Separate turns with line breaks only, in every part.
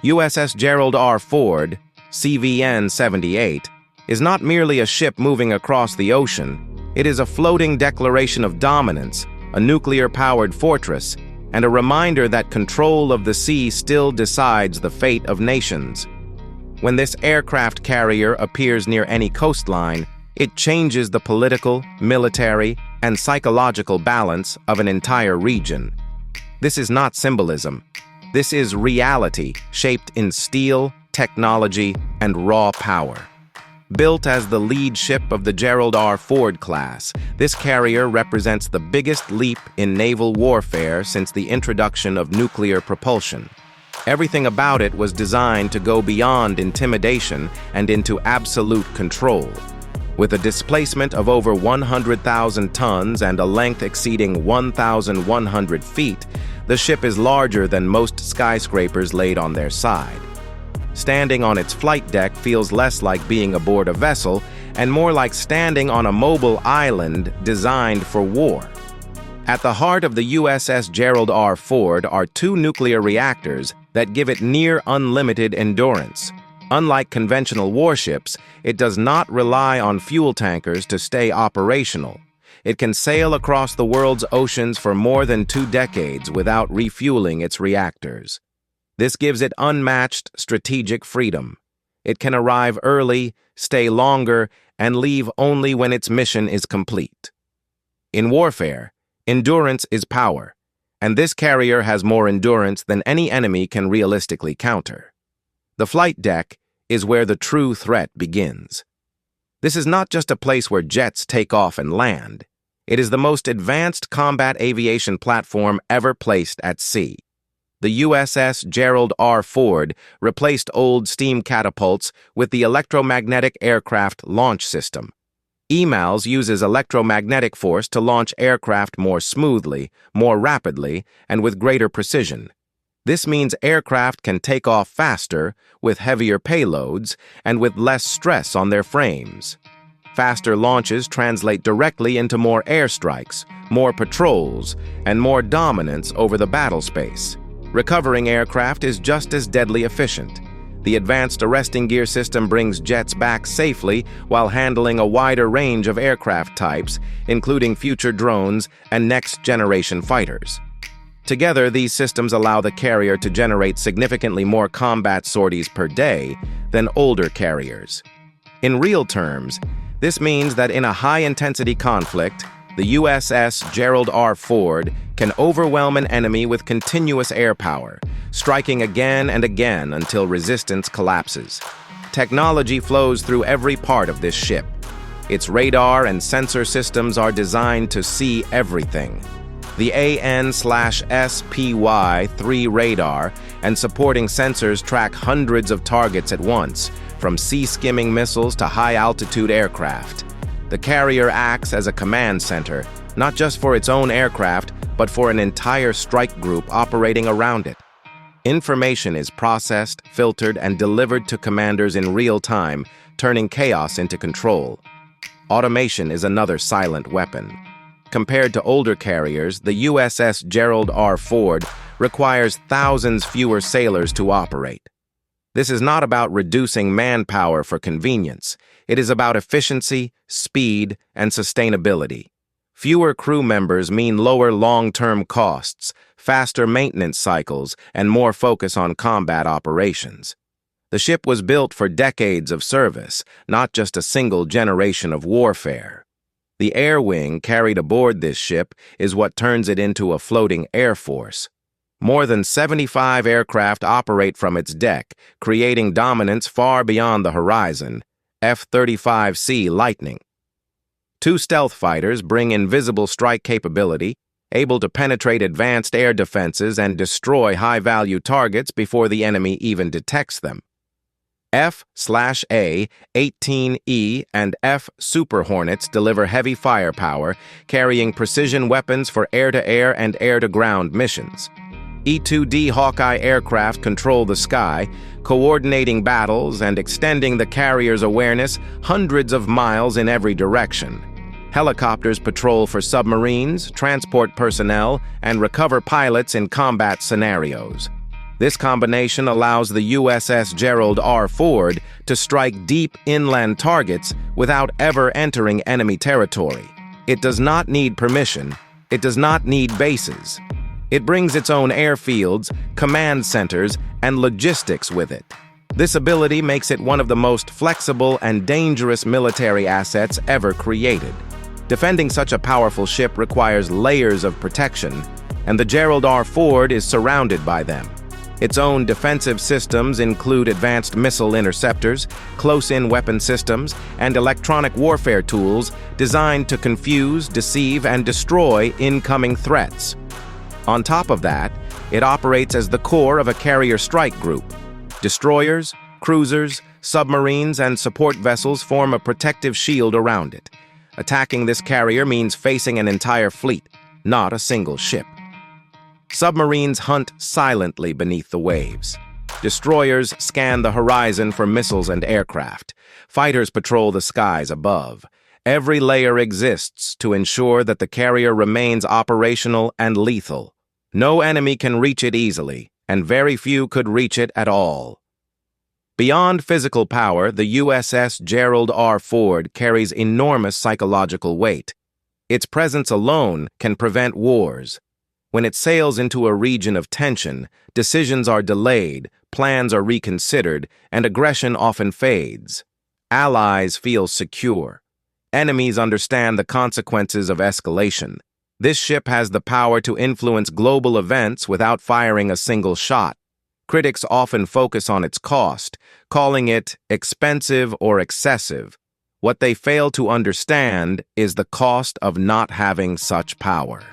USS Gerald R. Ford, CVN-78, is not merely a ship moving across the ocean. It is a floating declaration of dominance, a nuclear-powered fortress, and a reminder that control of the sea still decides the fate of nations. When this aircraft carrier appears near any coastline, it changes the political, military, and psychological balance of an entire region. This is not symbolism. This is reality shaped in steel, technology, and raw power. Built as the lead ship of the Gerald R. Ford class, this carrier represents the biggest leap in naval warfare since the introduction of nuclear propulsion. Everything about it was designed to go beyond intimidation and into absolute control. With a displacement of over 100,000 tons and a length exceeding 1,100 feet, the ship is larger than most skyscrapers laid on their side. Standing on its flight deck feels less like being aboard a vessel and more like standing on a mobile island designed for war. At the heart of the USS Gerald R. Ford are two nuclear reactors that give it near unlimited endurance. Unlike conventional warships, it does not rely on fuel tankers to stay operational. It can sail across the world's oceans for more than 2 decades without refueling its reactors. This gives it unmatched strategic freedom. It can arrive early, stay longer, and leave only when its mission is complete. In warfare, endurance is power, and this carrier has more endurance than any enemy can realistically counter. The flight deck is where the true threat begins. This is not just a place where jets take off and land. It is the most advanced combat aviation platform ever placed at sea. The USS Gerald R. Ford replaced old steam catapults with the electromagnetic aircraft launch system. EMALS uses electromagnetic force to launch aircraft more smoothly, more rapidly, and with greater precision. This means aircraft can take off faster, with heavier payloads, and with less stress on their frames. Faster launches translate directly into more airstrikes, more patrols, and more dominance over the battle space. Recovering aircraft is just as deadly efficient. The advanced arresting gear system brings jets back safely while handling a wider range of aircraft types, including future drones and next-generation fighters. Together, these systems allow the carrier to generate significantly more combat sorties per day than older carriers. In real terms, this means that in a high-intensity conflict, the USS Gerald R. Ford can overwhelm an enemy with continuous air power, striking again and again until resistance collapses. Technology flows through every part of this ship. Its radar and sensor systems are designed to see everything. The AN/SPY-3 radar and supporting sensors track hundreds of targets at once, from sea-skimming missiles to high-altitude aircraft. The carrier acts as a command center, not just for its own aircraft, but for an entire strike group operating around it. Information is processed, filtered, and delivered to commanders in real time, turning chaos into control. Automation is another silent weapon. Compared to older carriers, the USS Gerald R. Ford requires thousands fewer sailors to operate. This is not about reducing manpower for convenience. It is about efficiency, speed, and sustainability. Fewer crew members mean lower long-term costs, faster maintenance cycles, and more focus on combat operations. The ship was built for decades of service, not just a single generation of warfare. The air wing carried aboard this ship is what turns it into a floating air force. More than 75 aircraft operate from its deck, creating dominance far beyond the horizon. F-35C Lightning. 2 stealth fighters bring invisible strike capability, able to penetrate advanced air defenses and destroy high-value targets before the enemy even detects them. F/A, 18E, and F Super Hornets deliver heavy firepower, carrying precision weapons for air-to-air and air-to-ground missions. E-2D Hawkeye aircraft control the sky, coordinating battles and extending the carrier's awareness hundreds of miles in every direction. Helicopters patrol for submarines, transport personnel, and recover pilots in combat scenarios. This combination allows the USS Gerald R. Ford to strike deep inland targets without ever entering enemy territory. It does not need permission. It does not need bases. It brings its own airfields, command centers, and logistics with it. This ability makes it one of the most flexible and dangerous military assets ever created. Defending such a powerful ship requires layers of protection, and the Gerald R. Ford is surrounded by them. Its own defensive systems include advanced missile interceptors, close-in weapon systems, and electronic warfare tools designed to confuse, deceive, and destroy incoming threats. On top of that, it operates as the core of a carrier strike group. Destroyers, cruisers, submarines, and support vessels form a protective shield around it. Attacking this carrier means facing an entire fleet, not a single ship. Submarines hunt silently beneath the waves. Destroyers scan the horizon for missiles and aircraft. Fighters patrol the skies above. Every layer exists to ensure that the carrier remains operational and lethal. No enemy can reach it easily, and very few could reach it at all. Beyond physical power, the USS Gerald R. Ford carries enormous psychological weight. Its presence alone can prevent wars. When it sails into a region of tension, decisions are delayed, plans are reconsidered, and aggression often fades. Allies feel secure. Enemies understand the consequences of escalation. This ship has the power to influence global events without firing a single shot. Critics often focus on its cost, calling it expensive or excessive. What they fail to understand is the cost of not having such power.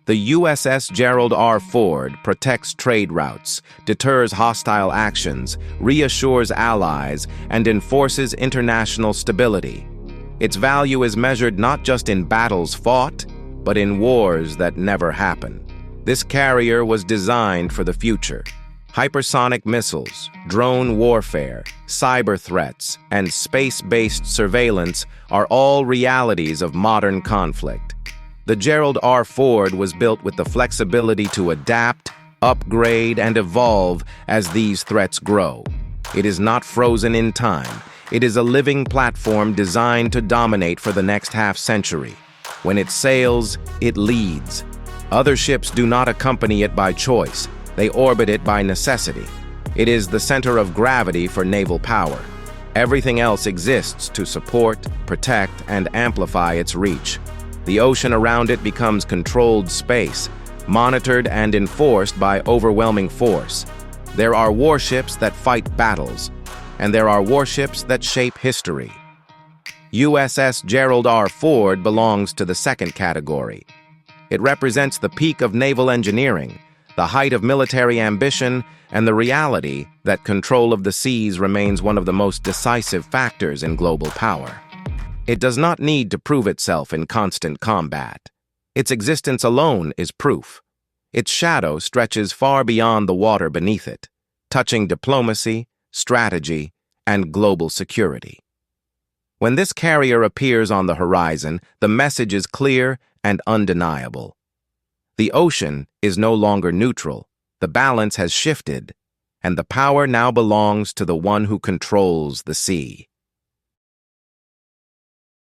The USS Gerald R. Ford protects trade routes, deters hostile actions, reassures allies, and enforces international stability. Its value is measured not just in battles fought, but in wars that never happen. This carrier was designed for the future. Hypersonic missiles, drone warfare, cyber threats, and space-based surveillance are all realities of modern conflict. The Gerald R. Ford was built with the flexibility to adapt, upgrade, and evolve as these threats grow. It is not frozen in time. It is a living platform designed to dominate for the next half-century. When it sails, it leads. Other ships do not accompany it by choice. They orbit it by necessity. It is the center of gravity for naval power. Everything else exists to support, protect, and amplify its reach. The ocean around it becomes controlled space, monitored and enforced by overwhelming force. There are warships that fight battles, and there are warships that shape history. USS Gerald R. Ford belongs to the second category. It represents the peak of naval engineering, the height of military ambition, and the reality that control of the seas remains one of the most decisive factors in global power. It does not need to prove itself in constant combat. Its existence alone is proof. Its shadow stretches far beyond the water beneath it, touching diplomacy, strategy, and global security. When this carrier appears on the horizon, the message is clear and undeniable. The ocean is no longer neutral, the balance has shifted, and the power now belongs to the one who controls the sea.